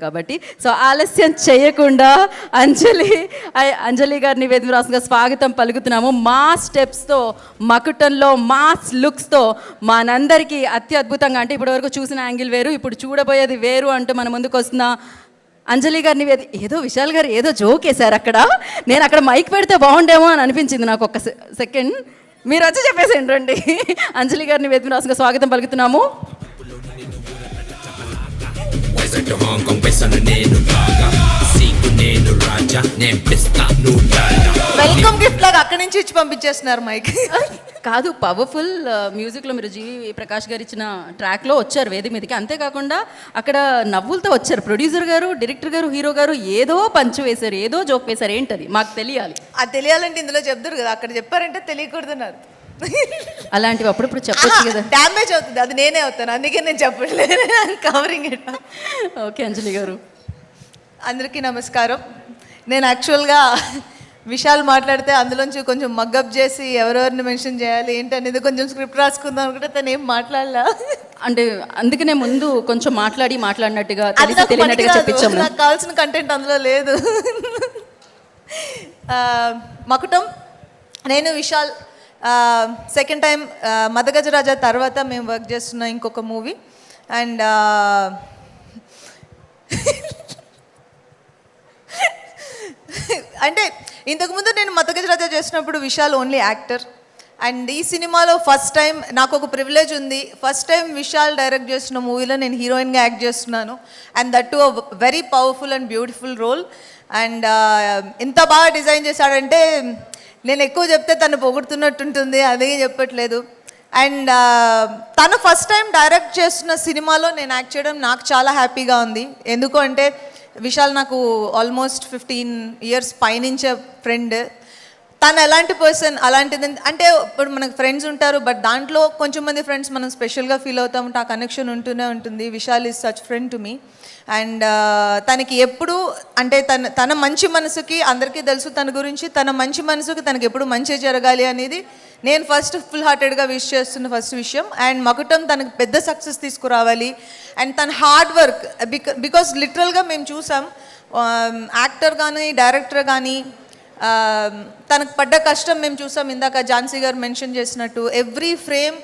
కాబట్టి సో ఆలస్యం చేయకుండా అంజలి గారిని వేదిక రాసుగా స్వాగతం పలుకుతున్నాము. మా స్టెప్స్తో మకుటంలో మాస్ లుక్స్తో మనందరికీ అత్యద్భుతంగా, అంటే ఇప్పటివరకు చూసిన యాంగిల్ వేరు, ఇప్పుడు చూడబోయేది వేరు అంటూ మన ముందుకు వస్తున్న అంజలి గారిని ఏదో విశాల్ గారు ఏదో జోక్ వేశారు అక్కడ. నేను అక్కడ మైక్ పెడితే బాగుండేమో అని అనిపించింది నాకు. ఒక్క సెకండ్ మీరు వచ్చి చెప్పేసేయండి రండి. అంజలి గారిని వేదిక రాసుగా స్వాగతం పలుకుతున్నాము. వెల్కమ్ గిఫ్ట్ లాగా అక్కడి నుంచి ఇచ్చి పంపించేస్తున్నారు మైక్. కాదు, పవర్ఫుల్ మ్యూజిక్లో మీరు జీవి ప్రకాష్ గారు ఇచ్చిన ట్రాక్లో వచ్చారు వేదిక మీదకి. అంతేకాకుండా అక్కడ నవ్వులతో వచ్చారు. ప్రొడ్యూసర్ గారు, డైరెక్టర్ గారు, హీరో గారు ఏదో పంచు వేశారు, ఏదో జోక్ వేశారు. ఏంటది మాకు తెలియాలి. అది తెలియాలంటే ఇందులో చెప్తారు కదా, అక్కడ చెప్పారంటే తెలియకూడదన్నారు. అలాంటివి అప్పుడప్పుడు చెప్పచ్చు కదా. డ్యామేజ్ అవుతుంది, అది నేనే అవుతాను, అందుకే నేను చెప్పట్లేదు. Covering it. ఓకే అంజలి గారు. అందరికీ నమస్కారం. నేను యాక్చువల్గా విశాల్ మాట్లాడితే అందులోంచి కొంచెం మగ్గప్ చేసి ఎవరెవరిని మెన్షన్ చేయాలి ఏంటి అనేది కొంచెం స్క్రిప్ట్ రాసుకుందాం అనుకుంటే తను ఏం మాట్లాడలా. అంటే అందుకనే ముందు కొంచెం మాట్లాడినట్టుగా తెలియనట్టుగా చెప్పించాము. నాకు కావాల్సిన కంటెంట్ అందులో లేదు. మకుటం, నేను విశాల్ సెకండ్ టైం మదగజరాజా తర్వాత మేము వర్క్ చేస్తున్న ఇంకొక మూవీ. అండ్ అంటే ఇంతకుముందు నేను మదగజరాజా చేసినప్పుడు విశాల్ ఓన్లీ యాక్టర్. అండ్ ఈ సినిమాలో ఫస్ట్ టైం నాకు ఒక ప్రివిలేజ్ ఉంది. ఫస్ట్ టైం విశాల్ డైరెక్ట్ చేస్తున్న మూవీలో నేను హీరోయిన్గా యాక్ట్ చేస్తున్నాను. And that to a very powerful and beautiful role. And ఎంత బాగా డిజైన్ చేశాడంటే నేను ఎక్కువ చెప్తే తను పొగుడుతున్నట్టుంటుంది, అదే చెప్పట్లేదు. అండ్ తను ఫస్ట్ టైం డైరెక్ట్ చేస్తున్న సినిమాలో నేను యాక్ట్ చేయడం నాకు చాలా హ్యాపీగా ఉంది. ఎందుకు అంటే విశాల్ నాకు ఆల్మోస్ట్ 15 years పైనుంచే ఫ్రెండ్. తను ఎలాంటి పర్సన్, అలాంటిది అంటే ఇప్పుడు మనకు ఫ్రెండ్స్ ఉంటారు, బట్ దాంట్లో కొంచెం మంది ఫ్రెండ్స్ మనం స్పెషల్గా ఫీల్ అవుతాం, ఆ కనెక్షన్ ఉంటూనే ఉంటుంది. Vishal is such friend to me. And తనకి ఎప్పుడు అంటే తన మంచి మనసుకి, అందరికీ తెలుసు తన గురించి, తన మంచి మనసుకి తనకి ఎప్పుడు మంచి జరగాలి అనేది నేను ఫస్ట్ ఫుల్ హార్టెడ్గా విష్ చేస్తున్న ఫస్ట్ విషయం. అండ్ మకుటం తనకు పెద్ద సక్సెస్ తీసుకురావాలి. అండ్ తన హార్డ్ వర్క్, బికాస్ లిటరల్గా మేము చూసాం యాక్టర్ కానీ డైరెక్టర్ కానీ తనకు పడ్డ కష్టం మేము చూసాం. ఇందాక ఝాన్సీ గారు మెన్షన్ చేసినట్టు every frame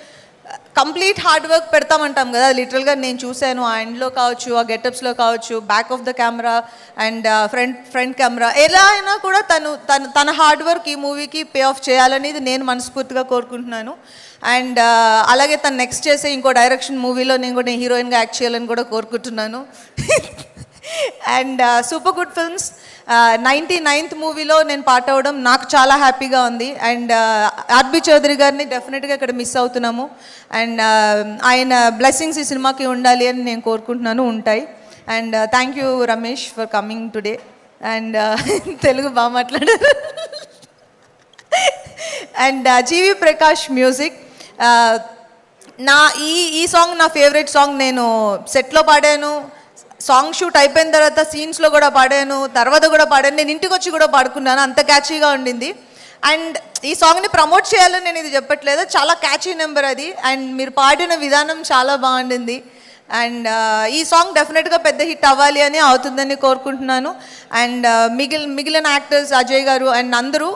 complete hard work పెడతామంటాం కదా, లిటరల్గా నేను చూశాను. ఆ ఎండ్లో కావచ్చు, ఆ గెటప్స్లో కావచ్చు, back of the camera and front camera, ఎలా అయినా కూడా తన హార్డ్ వర్క్ ఈ మూవీకి పే ఆఫ్ చేయాలనేది నేను మనస్ఫూర్తిగా కోరుకుంటున్నాను. అండ్ అలాగే తను నెక్స్ట్ చేసే ఇంకో డైరెక్షన్ మూవీలో నేను కూడా హీరోయిన్గా యాక్ట్ చేయాలని కూడా కోరుకుంటున్నాను. And super good films 99th మూవీలో నేను పార్ట్ అవ్వడం నాకు చాలా హ్యాపీగా ఉంది. అండ్ ఆర్బి చౌదరి గారిని డెఫినెట్గా ఇక్కడ మిస్ అవుతున్నాము. అండ్ ఆయన బ్లెస్సింగ్స్ ఈ సినిమాకి ఉండాలి అని నేను కోరుకుంటున్నాను, ఉంటాయి. And thank you Ramesh for coming today. And Telugu బాగా మాట్లాడారు. And GV Prakash music. నా ఈ సాంగ్ నా ఫేవరెట్ సాంగ్. నేను సెట్లో పాడాను, సాంగ్ షూట్ అయిపోయిన తర్వాత సీన్స్లో కూడా పాడాను, తర్వాత కూడా పాడాను, నేను ఇంటికి వచ్చి కూడా పాడుకున్నాను. అంత క్యాచీగా ఉండింది. అండ్ ఈ సాంగ్ని ప్రమోట్ చేయాలని నేను ఇది చెప్పట్లేదు, చాలా క్యాచీ నెంబర్ అది. అండ్ మీరు పాడిన విధానం చాలా బాగుండింది. అండ్ ఈ సాంగ్ డెఫినెట్గా పెద్ద హిట్ అవ్వాలి అని, అవుతుందని కోరుకుంటున్నాను. అండ్ మిగిలిన యాక్టర్స్ అజయ్ గారు అండ్ అందరూ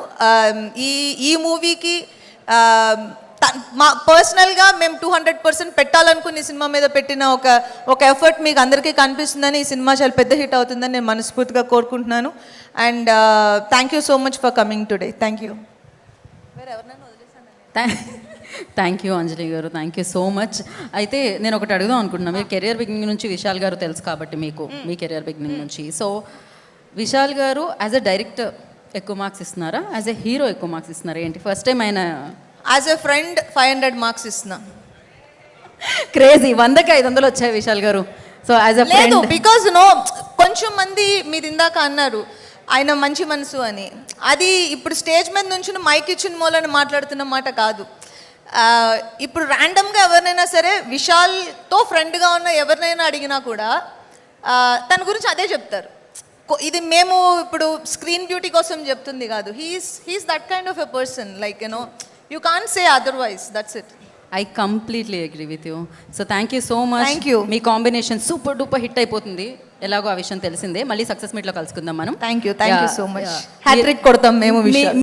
ఈ మూవీకి మా పర్సనల్గా మేము 200% పెట్టాలనుకుని ఈ సినిమా మీద పెట్టిన ఒక ఎఫర్ట్ మీకు అందరికీ కనిపిస్తుందని, ఈ సినిమా చాలా పెద్ద హిట్ అవుతుందని నేను మనస్ఫూర్తిగా కోరుకుంటున్నాను. And thank you so much for coming today. Thank you. Thank you Anjali గారు, థ్యాంక్ యూ సో మచ్. అయితే నేను ఒకటి అడుగుదాం అనుకుంటున్నాను. మీరు కెరియర్ బిగినింగ్ నుంచి విశాల్ గారు తెలుసు కాబట్టి మీకు మీ కెరియర్ బిగినింగ్ నుంచి, సో విశాల్ గారు యాజ్ ఎ డైరెక్టర్ ఎక్కువ మార్క్స్ ఇస్తున్నారా, యాజ్ ఎ హీరో ఎక్కువ మార్క్స్ ఇస్తున్నారా, ఏంటి? ఫస్ట్ టైం ఆయన యాజ్ ఎ ఫ్రెండ్ 500 మార్క్స్ ఇస్తున్నా. క్రేజీ, 100కి 500 వచ్చాయి విశాల్ గారు. So as a friend, because కొంచెం మంది మీరు ఇందాక అన్నారు ఆయన మంచి మనసు అని. అది ఇప్పుడు స్టేజ్ మీద నుంచి మైక్ ఇచ్చిన మూలని మాట్లాడుతున్న మాట కాదు. ఇప్పుడు ర్యాండమ్గా ఎవరినైనా సరే విశాల్తో ఫ్రెండ్గా ఉన్న ఎవరినైనా అడిగినా కూడా తన గురించి అదే చెప్తారు. ఇది మేము ఇప్పుడు స్క్రీన్ బ్యూటీ కోసం చెప్తుంది కాదు. He's that kind of a person, like you can't say otherwise, that's it. I completely agree with you. So thank you so much. Thank you. మీ కాంబినేషన్ సూపర్ డూపర్ హిట్ అయిపోతుంది. ఎలాగో ఆ విషయం తెలిసిందే. మళ్ళీ సక్సెస్ మీట్లో కలుసుకుందాం మనం. Thank you so much. Yeah. Hat trick కొడతాం మేము విశాల్.